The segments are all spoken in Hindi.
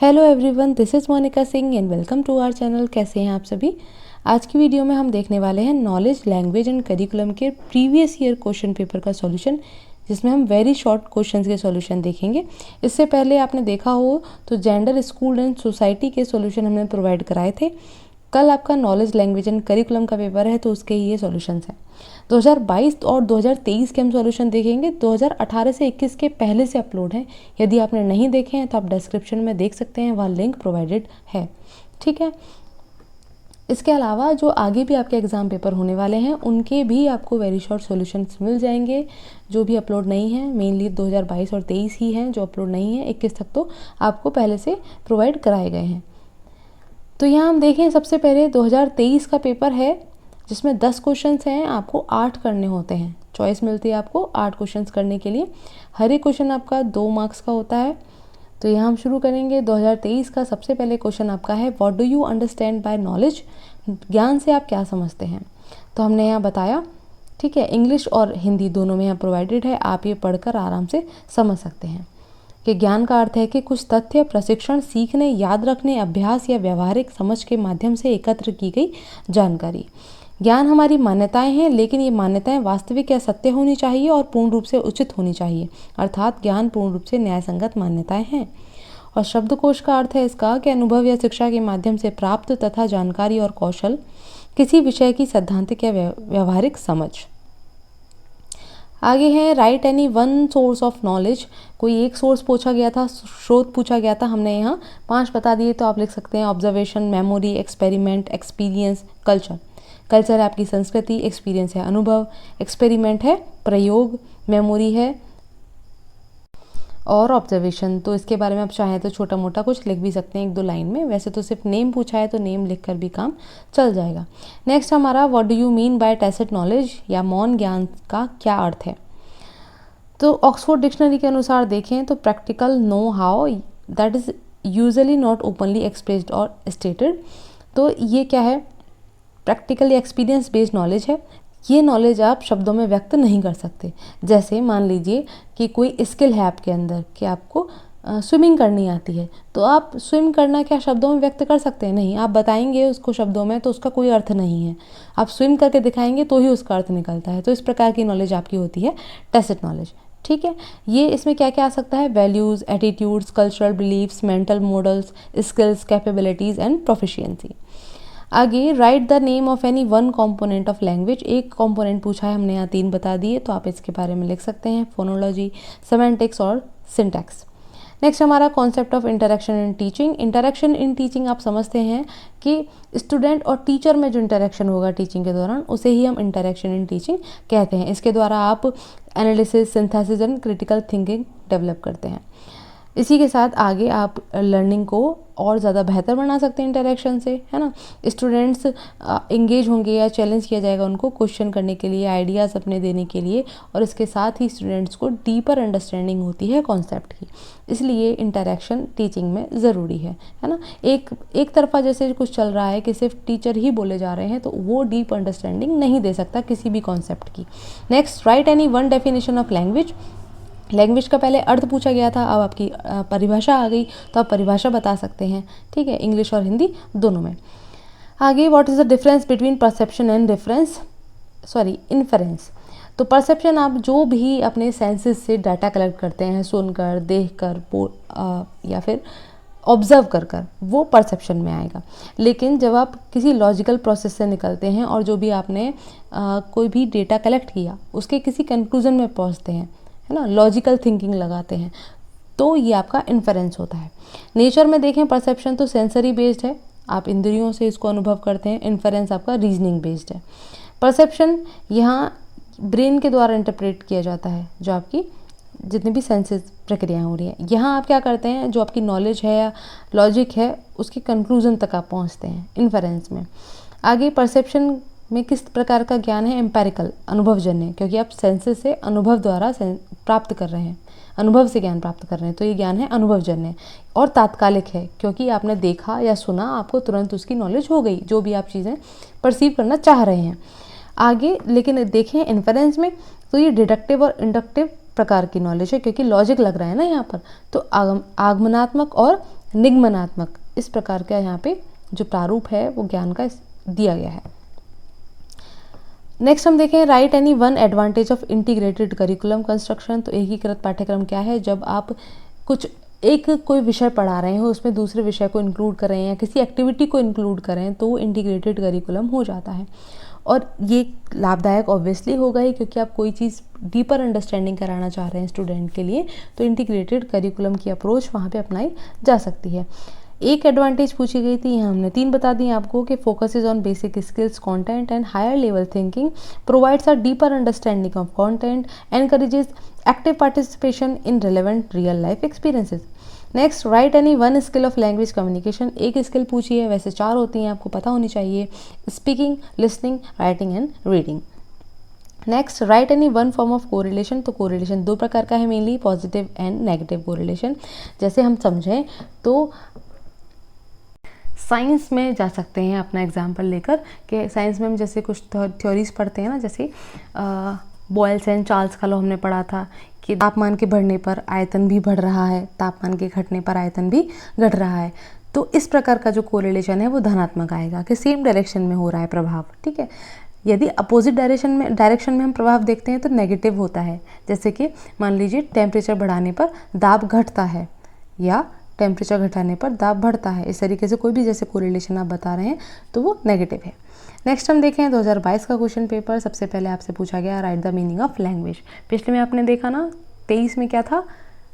Hello everyone, this is Monika Singh and welcome to our channel. कैसे हैं आप सभी। आज की वीडियो में हम देखने वाले हैं नॉलेज लैंग्वेज एंड करिकुलम के प्रीवियस ईयर क्वेश्चन पेपर का सॉल्यूशन, जिसमें हम वेरी शॉर्ट क्वेश्चंस के सॉल्यूशन देखेंगे। इससे पहले आपने देखा हो तो जेंडर, स्कूल एंड सोसाइटी के सॉल्यूशन हमने प्रोवाइड कराए थे। कल आपका नॉलेज लैंग्वेज एंड करिकुलम का पेपर है, तो उसके ये सॉल्यूशंस हैं। 2022 और 2023 के हम सॉल्यूशन देखेंगे। 2018 से 21 के पहले से अपलोड हैं। यदि आपने नहीं देखे हैं तो आप डिस्क्रिप्शन में देख सकते हैं, वहाँ लिंक प्रोवाइडेड है। ठीक है। इसके अलावा जो आगे भी आपके एग्ज़ाम पेपर होने वाले हैं, उनके भी आपको वेरी शॉर्ट सॉल्यूशंस मिल जाएंगे, जो भी अपलोड नहीं है। मेनली 2022 और 23 ही हैं जो अपलोड नहीं है। 21 तक तो आपको पहले से प्रोवाइड कराए गए हैं। तो यहाँ हम देखें, सबसे पहले 2023 का पेपर है, जिसमें 10 क्वेश्चंस हैं। आपको 8 करने होते हैं। चॉइस मिलती है आपको 8 क्वेश्चंस करने के लिए। हर एक क्वेश्चन आपका 2 मार्क्स का होता है। तो यहाँ हम शुरू करेंगे। 2023 का सबसे पहले क्वेश्चन आपका है, what do you understand by knowledge. ज्ञान से आप क्या समझते हैं। तो हमने यहाँ बताया, ठीक है। इंग्लिश और हिंदी दोनों में यहाँ प्रोवाइडेड है, आप ये पढ़कर आराम से समझ सकते हैं कि ज्ञान का अर्थ है कि कुछ तथ्य, प्रशिक्षण, सीखने, याद रखने, अभ्यास या व्यवहारिक समझ के माध्यम से एकत्र की गई जानकारी। ज्ञान हमारी मान्यताएं हैं, लेकिन ये मान्यताएं वास्तविक या सत्य होनी चाहिए और पूर्ण रूप से उचित होनी चाहिए। अर्थात ज्ञान पूर्ण रूप से न्यायसंगत मान्यताएं हैं। और शब्दकोश का अर्थ है इसका कि अनुभव या शिक्षा के माध्यम से प्राप्त तथा जानकारी और कौशल, किसी विषय की सैद्धांतिक या व्यवहारिक समझ। आगे है, right any one source of knowledge. कोई एक सोर्स पूछा गया था, स्रोत पूछा गया था। हमने यहाँ 5 बता दिए, तो आप लिख सकते हैं observation, memory, experiment, experience, culture. Culture है आपकी संस्कृति, एक्सपीरियंस है अनुभव, एक्सपेरिमेंट है प्रयोग, मेमोरी है और ऑब्जर्वेशन। तो इसके बारे में आप चाहें तो छोटा मोटा कुछ लिख भी सकते हैं 1-2 लाइन में। वैसे तो सिर्फ नेम पूछा है, तो नेम लिखकर भी काम चल जाएगा। नेक्स्ट हमारा, what do you mean by tacit knowledge या मौन ज्ञान का क्या अर्थ है। तो ऑक्सफोर्ड डिक्शनरी के अनुसार देखें तो practical know how that is usually not openly expressed और स्टेटेड। तो ये क्या है, प्रैक्टिकल या एक्सपीरियंस बेस्ड नॉलेज है। ये नॉलेज आप शब्दों में व्यक्त नहीं कर सकते। जैसे मान लीजिए कि कोई स्किल है आपके अंदर, कि आपको स्विमिंग करनी आती है, तो आप स्विम करना क्या शब्दों में व्यक्त कर सकते हैं? नहीं। आप बताएंगे उसको शब्दों में तो उसका कोई अर्थ नहीं है। आप स्विम करके दिखाएंगे तो ही उसका अर्थ निकलता है। तो इस प्रकार की नॉलेज आपकी होती है टैसिट नॉलेज। ठीक है। ये इसमें क्या क्या आ सकता है, values, attitudes, cultural beliefs, mental models, skills, capabilities and proficiency. आगे, write the name of any one component of language. एक कॉम्पोनेंट पूछा है, हमने यहाँ 3 बता दिए, तो आप इसके बारे में लिख सकते हैं, फोनोलॉजी, सेमेंटिक्स और सिंटैक्स। नेक्स्ट हमारा concept of interaction in teaching. Interaction in teaching आप समझते हैं कि स्टूडेंट और टीचर में जो इंटरेक्शन होगा टीचिंग के दौरान, उसे ही हम इंटरेक्शन इन टीचिंग कहते हैं। इसके द्वारा आप analysis, synthesis and critical thinking develop करते हैं। इसी के साथ आगे आप लर्निंग को और ज़्यादा बेहतर बना सकते हैं इंटरेक्शन से, है ना। स्टूडेंट्स इंगेज होंगे या चैलेंज किया जाएगा उनको क्वेश्चन करने के लिए, आइडियाज़ अपने देने के लिए, और इसके साथ ही स्टूडेंट्स को डीपर अंडरस्टैंडिंग होती है कॉन्सेप्ट की। इसलिए इंटरेक्शन टीचिंग में ज़रूरी है ना। एक तरफा जैसे कुछ चल रहा है कि सिर्फ टीचर ही बोले जा रहे हैं, तो वो डीप अंडरस्टैंडिंग नहीं दे सकता किसी भी कॉन्सेप्ट की। Next, write any one definition of language. Language का पहले अर्थ पूछा गया था, अब आपकी परिभाषा आ गई, तो आप परिभाषा बता सकते हैं। ठीक है, इंग्लिश और हिंदी दोनों में। आगे, what is the difference between perception and inference. तो परसेप्शन, आप जो भी अपने सेंसेस से डाटा कलेक्ट करते हैं, सुनकर, देखकर, या फिर ऑब्जर्व कर वो परसेप्शन में आएगा। लेकिन जब आप किसी लॉजिकल प्रोसेस से निकलते हैं और जो भी आपने कोई भी डेटा कलेक्ट किया, उसके किसी कंक्लूजन में पहुंचते हैं, है ना, लॉजिकल थिंकिंग लगाते हैं, तो ये आपका इन्फरेंस होता है। नेचर में देखें, परसेप्शन तो सेंसरी बेस्ड है, आप इंद्रियों से इसको अनुभव करते हैं। इन्फरेंस आपका रीजनिंग बेस्ड है। परसेप्शन यहाँ ब्रेन के द्वारा इंटरप्रेट किया जाता है, जो आपकी जितनी भी सेंसेस प्रक्रियाएं हो रही हैं। यहाँ आप क्या करते हैं, जो आपकी नॉलेज है या लॉजिक है, उसके कंक्लूजन तक आप पहुँचते हैं इन्फरेंस में। आगे, परसेप्शन में किस प्रकार का ज्ञान है, एम्पेरिकल, अनुभवजन्य, क्योंकि आप सेंसेस से अनुभव द्वारा प्राप्त कर रहे हैं, अनुभव से ज्ञान प्राप्त कर रहे हैं, तो ये ज्ञान है अनुभवजन्य। और तात्कालिक है, क्योंकि आपने देखा या सुना, आपको तुरंत उसकी नॉलेज हो गई, जो भी आप चीज़ें परसीव करना चाह रहे हैं। आगे लेकिन देखें इन्फरेंस में, तो ये डिडक्टिव और इंडक्टिव प्रकार की नॉलेज है, क्योंकि लॉजिक लग रहा है ना यहाँ पर। तो आगमनात्मक और निगमनात्मक, इस प्रकार का यहाँ पे जो प्रारूप है वो ज्ञान का दिया गया है। नेक्स्ट हम देखें right any one advantage of integrated curriculum construction. तो एकीकृत पाठ्यक्रम क्या है? जब आप कोई विषय पढ़ा रहे हो उसमें दूसरे विषय को इंक्लूड कर रहे हैं या किसी एक्टिविटी को इंक्लूड करें तो वो इंटीग्रेटेड करिकुलम हो जाता है। और ये लाभदायक ऑब्वियसली होगा ही, क्योंकि आप कोई चीज़ डीपर अंडरस्टैंडिंग कराना चाह रहे हैं स्टूडेंट के लिए, तो इंटीग्रेटेड करिकुलम की अप्रोच वहाँ पे अप्लाई जा सकती है। एक एडवांटेज पूछी गई थी, यहाँ हमने 3 बता दी आपको कि focus is on basic skills content and higher level thinking, provides a deeper understanding of content, encourages active participation in relevant real life experiences. Next write any one skill of language communication. एक स्किल पूछी है, वैसे 4 होती हैं, आपको पता होनी चाहिए, speaking, listening, writing and reading. Next write any one form of correlation. तो कोरिलेशन 2 प्रकार का है mainly, positive and negative correlation. जैसे हम समझें तो साइंस में जा सकते हैं अपना एग्जाम्पल लेकर कि साइंस में हम जैसे कुछ थ्योरीज पढ़ते हैं ना, जैसे बॉयल्स एंड चार्ल्स का लॉ हमने पढ़ा था कि तापमान के बढ़ने पर आयतन भी बढ़ रहा है, तापमान के घटने पर आयतन भी घट रहा है। तो इस प्रकार का जो कोरिलेशन है वो धनात्मक आएगा कि सेम डायरेक्शन में हो रहा है प्रभाव, ठीक है। यदि अपोजिट डायरेक्शन में हम प्रभाव देखते हैं तो नेगेटिव होता है। जैसे कि मान लीजिए टेम्परेचर बढ़ाने पर दाब घटता है या टेम्परेचर घटाने पर दाब बढ़ता है, इस तरीके से कोई भी जैसे कोरिलेशन आप बता रहे हैं तो वो नेगेटिव है। नेक्स्ट हम देखें 2022 का क्वेश्चन पेपर। सबसे पहले आपसे पूछा गया right the meaning of language. पिछले में आपने देखा ना 23 में क्या था,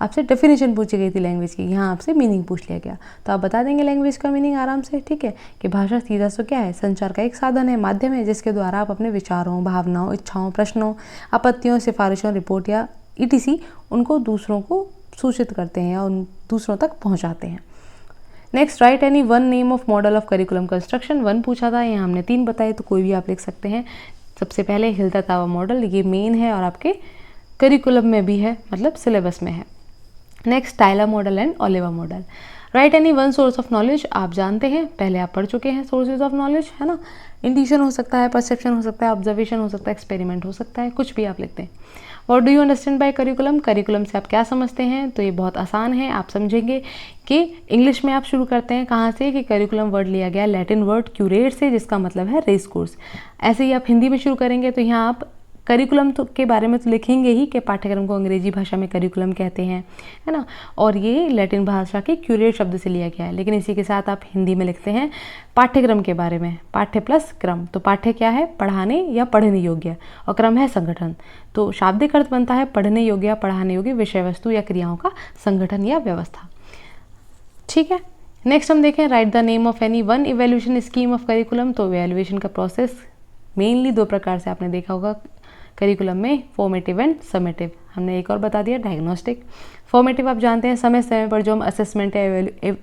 आपसे डेफिनेशन पूछी गई थी लैंग्वेज की, यहाँ आपसे मीनिंग पूछ लिया गया। तो आप बता देंगे लैंग्वेज का मीनिंग आराम से, ठीक है, कि भाषा सीधा सो क्या है, संचार का एक साधन है, माध्यम है, जिसके द्वारा आप अपने विचारों, भावनाओं, इच्छाओं, प्रश्नों, आपत्तियों, सिफारिशों, रिपोर्ट या ETC उनको दूसरों को सूचित करते हैं या उन दूसरों तक पहुँचाते हैं। Next write any one name of model of curriculum construction. 1 पूछा था, यहाँ हमने 3 बताए, तो कोई भी आप लिख सकते हैं। सबसे पहले हिल्दा तावा मॉडल, ये मेन है और आपके करिकुलम में भी है, मतलब सिलेबस में है। Next Tyler model and Oliva model. Write any one source of knowledge. आप जानते हैं, पहले आप पढ़ चुके हैं सोर्सेज ऑफ नॉलेज, है ना। इंट्यूशन हो सकता है, परसेप्शन हो सकता है, ऑब्जर्वेशन हो सकता है, एक्सपेरिमेंट हो सकता है, कुछ भी आप लिखते हैं। What do you understand by curriculum. Curriculum से आप क्या समझते हैं? तो ये बहुत आसान है, आप समझेंगे कि इंग्लिश में आप शुरू करते हैं कहाँ से, कि करिकुलम वर्ड लिया गया लैटिन वर्ड क्यूरेट से, जिसका मतलब है रेस कोर्स। ऐसे ही आप हिंदी में शुरू करेंगे तो यहाँ आप करिकुलम तो के बारे में तो लिखेंगे ही कि पाठ्यक्रम को अंग्रेजी भाषा में करिकुलम कहते हैं, है ना, और ये लैटिन भाषा के क्यूरेट शब्द से लिया गया है। लेकिन इसी के साथ आप हिंदी में लिखते हैं पाठ्यक्रम के बारे में, पाठ्य प्लस क्रम। तो पाठ्य क्या है? पढ़ाने या पढ़ने योग्य, और क्रम है संगठन। तो शाब्दिक अर्थ बनता है पढ़ने योग्य या पढ़ाने योग्य विषय वस्तु या क्रियाओं का संगठन या व्यवस्था, ठीक है। नेक्स्ट हम देखें right the name of any one evaluation scheme of curriculum. तो इवेल्युएशन का प्रोसेस मेनली 2 प्रकार से आपने देखा होगा करिकुलम में, फॉर्मेटिव एंड समेटिव। हमने एक और बता दिया डायग्नोस्टिक। फॉर्मेटिव आप जानते हैं समय समय पर जो हम असेसमेंट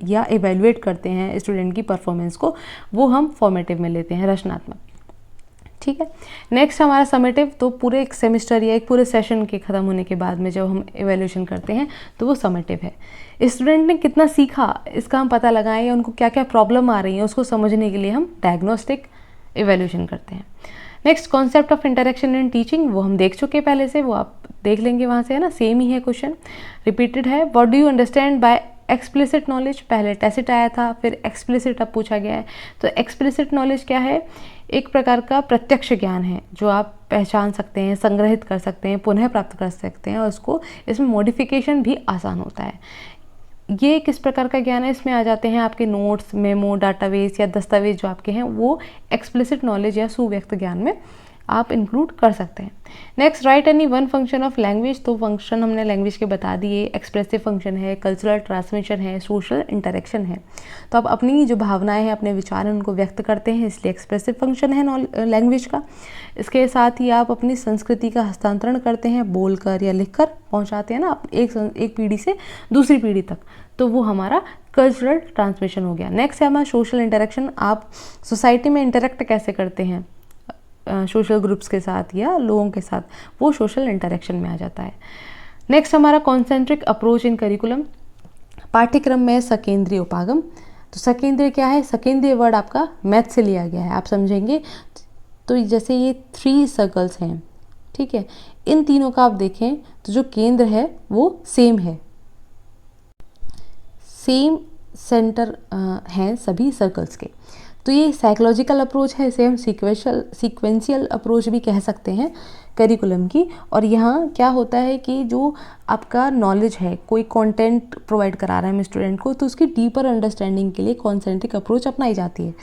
या इवेल्युएट करते हैं स्टूडेंट की परफॉर्मेंस को, वो हम फॉर्मेटिव में लेते हैं, रचनात्मक, ठीक है। नेक्स्ट हमारा समेटिव, तो पूरे एक सेमेस्टर या एक पूरे सेशन के ख़त्म होने के बाद में जब हम इवेल्यूशन करते हैं तो वो समेटिव है। स्टूडेंट ने कितना सीखा इसका हम पता लगाएं या उनको क्या क्या प्रॉब्लम आ रही है उसको समझने के लिए हम डायग्नोस्टिक इवेल्यूशन करते हैं। Next concept of interaction in teaching, वो हम देख चुके पहले से, वो आप देख लेंगे वहाँ से, है ना, सेम ही है क्वेश्चन, रिपीटेड है। What do you understand by explicit knowledge. पहले टैसिट आया था, फिर एक्सप्लिसिट अब पूछा गया है। तो एक्सप्लिसिट नॉलेज क्या है? एक प्रकार का प्रत्यक्ष ज्ञान है जो आप पहचान सकते हैं, संग्रहित कर सकते हैं, पुनः प्राप्त कर सकते हैं, और उसको इसमें मॉडिफिकेशन भी आसान होता है। ये किस प्रकार का ज्ञान है? इसमें आ जाते हैं आपके नोट्स, मेमो, डाटाबेस या दस्तावेज जो आपके हैं, वो एक्सप्लिसिट नॉलेज या सुव्यक्त ज्ञान में आप इंक्लूड कर सकते हैं। Next write any one function of language. तो फंक्शन हमने लैंग्वेज के बता दिए, एक्सप्रेसिव फंक्शन है, कल्चरल ट्रांसमिशन है, सोशल इंटरेक्शन है। तो आप अपनी जो भावनाएं हैं, अपने विचार हैं, उनको व्यक्त करते हैं, इसलिए एक्सप्रेसिव फंक्शन है लैंग्वेज का। इसके साथ ही आप अपनी संस्कृति का हस्तांतरण करते हैं, बोलकर या लिखकर पहुंचाते हैं ना एक पीढ़ी से दूसरी पीढ़ी तक, तो वो हमारा कल्चरल ट्रांसमिशन हो गया। नेक्स्ट है हमारा सोशल इंटरेक्शन। आप सोसाइटी में इंटरेक्ट कैसे करते हैं सोशल ग्रुप्स के साथ या लोगों के साथ, वो सोशल इंटरेक्शन में आ जाता है। नेक्स्ट हमारा कॉन्सेंट्रिक अप्रोच इन करिकुलम। पाठ्यक्रम में सकेंद्रीय उपागम। तो सकेंद्रीय क्या है? सकेंद्रीय वर्ड आपका मैथ से लिया गया है, आप समझेंगे। तो जैसे ये 3 सर्कल्स हैं, ठीक है, इन तीनों का आप देखें तो जो केंद्र है वो सेम है, सेम सेंटर हैं सभी सर्कल्स के। तो ये साइकोलॉजिकल अप्रोच है, इसे हम सीक्वेंशियल अप्रोच भी कह सकते हैं करिकुलम की। और यहाँ क्या होता है कि जो आपका नॉलेज है, कोई कंटेंट प्रोवाइड करा रहा है हम स्टूडेंट को, तो उसकी डीपर अंडरस्टैंडिंग के लिए कॉन्सेंट्रिक अप्रोच अपनाई जाती है।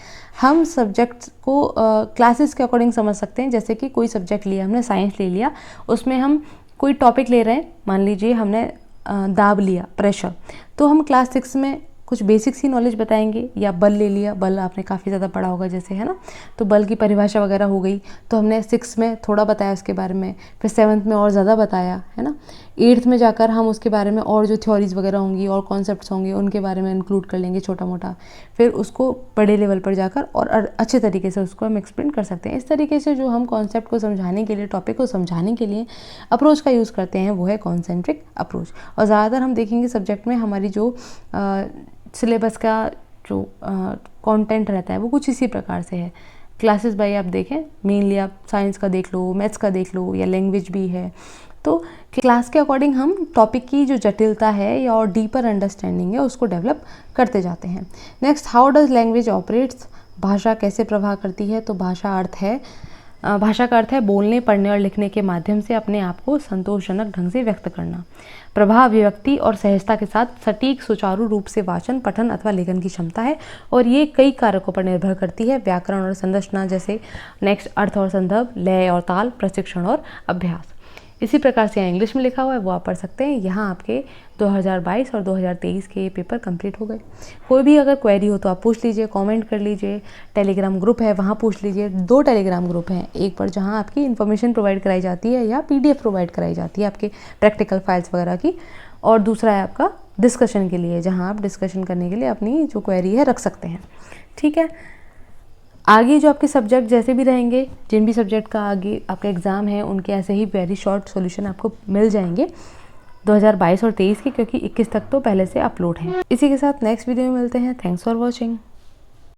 हम सब्जेक्ट्स को क्लासेस के अकॉर्डिंग समझ सकते हैं। जैसे कि कोई सब्जेक्ट लिया, हमने साइंस ले लिया, उसमें हम कोई टॉपिक ले रहे हैं, मान लीजिए हमने दाब लिया, प्रेशर, तो हम क्लास 6 में कुछ बेसिक सी नॉलेज बताएंगे। या बल ले लिया, बल आपने काफ़ी ज़्यादा पढ़ा होगा जैसे, है ना, तो बल की परिभाषा वगैरह हो गई, तो हमने 6 में थोड़ा बताया उसके बारे में, फिर 7th में और ज़्यादा बताया, है ना। 8th में जाकर हम उसके बारे में और जो थ्योरीज़ वगैरह होंगी और कॉन्सेप्ट्स होंगे उनके बारे में इंक्लूड कर लेंगे छोटा मोटा, फिर उसको बड़े लेवल पर जाकर और अच्छे तरीके से उसको हम एक्सप्लेन कर सकते हैं। इस तरीके से जो हम कॉन्सेप्ट को समझाने के लिए, टॉपिक को समझाने के लिए अप्रोच का यूज़ करते हैं, वो है कॉन्सेंट्रिक अप्रोच। और ज़्यादातर हम देखेंगे सब्जेक्ट में हमारी जो सिलेबस का जो कंटेंट रहता है वो कुछ इसी प्रकार से है। क्लासेस बाई आप देखें, मेनली आप साइंस का देख लो, मैथ्स का देख लो, या लैंग्वेज भी है, तो क्लास के अकॉर्डिंग हम टॉपिक की जो जटिलता है या और डीपर अंडरस्टैंडिंग है उसको डेवलप करते जाते हैं। Next, how does language operates, भाषा कैसे प्रभाव करती है। तो भाषा का अर्थ है बोलने, पढ़ने और लिखने के माध्यम से अपने आप को संतोषजनक ढंग से व्यक्त करना। प्रभाव अभिव्यक्ति और सहजता के साथ सटीक सुचारू रूप से वाचन, पठन अथवा लेखन की क्षमता है, और ये कई कारकों पर निर्भर करती है, व्याकरण और संरचना, जैसे नेक्स्ट अर्थ और संदर्भ, लय और ताल, प्रशिक्षण और अभ्यास। इसी प्रकार से यहाँ इंग्लिश में लिखा हुआ है, वो आप पढ़ सकते हैं। यहाँ आपके 2022 और 2023 के ये पेपर कंप्लीट हो गए। कोई भी अगर क्वेरी हो तो आप पूछ लीजिए, कमेंट कर लीजिए, टेलीग्राम ग्रुप है वहाँ पूछ लीजिए। 2 टेलीग्राम ग्रुप हैं, एक पर जहाँ आपकी इन्फॉर्मेशन प्रोवाइड कराई जाती है या PDF प्रोवाइड कराई जाती है आपके प्रैक्टिकल फाइल्स वगैरह की, और दूसरा है आपका डिस्कशन के लिए, जहाँ आप डिस्कशन करने के लिए अपनी जो क्वेरी है रख सकते हैं। ठीक है, आगे जो आपके सब्जेक्ट जैसे भी रहेंगे, जिन भी सब्जेक्ट का आगे आपका एग्ज़ाम है, उनके ऐसे ही वेरी शॉर्ट सॉल्यूशन आपको मिल जाएंगे 2022 और 23 के, क्योंकि 21 तक तो पहले से अपलोड हैं। इसी के साथ नेक्स्ट वीडियो में मिलते हैं। Thanks for watching.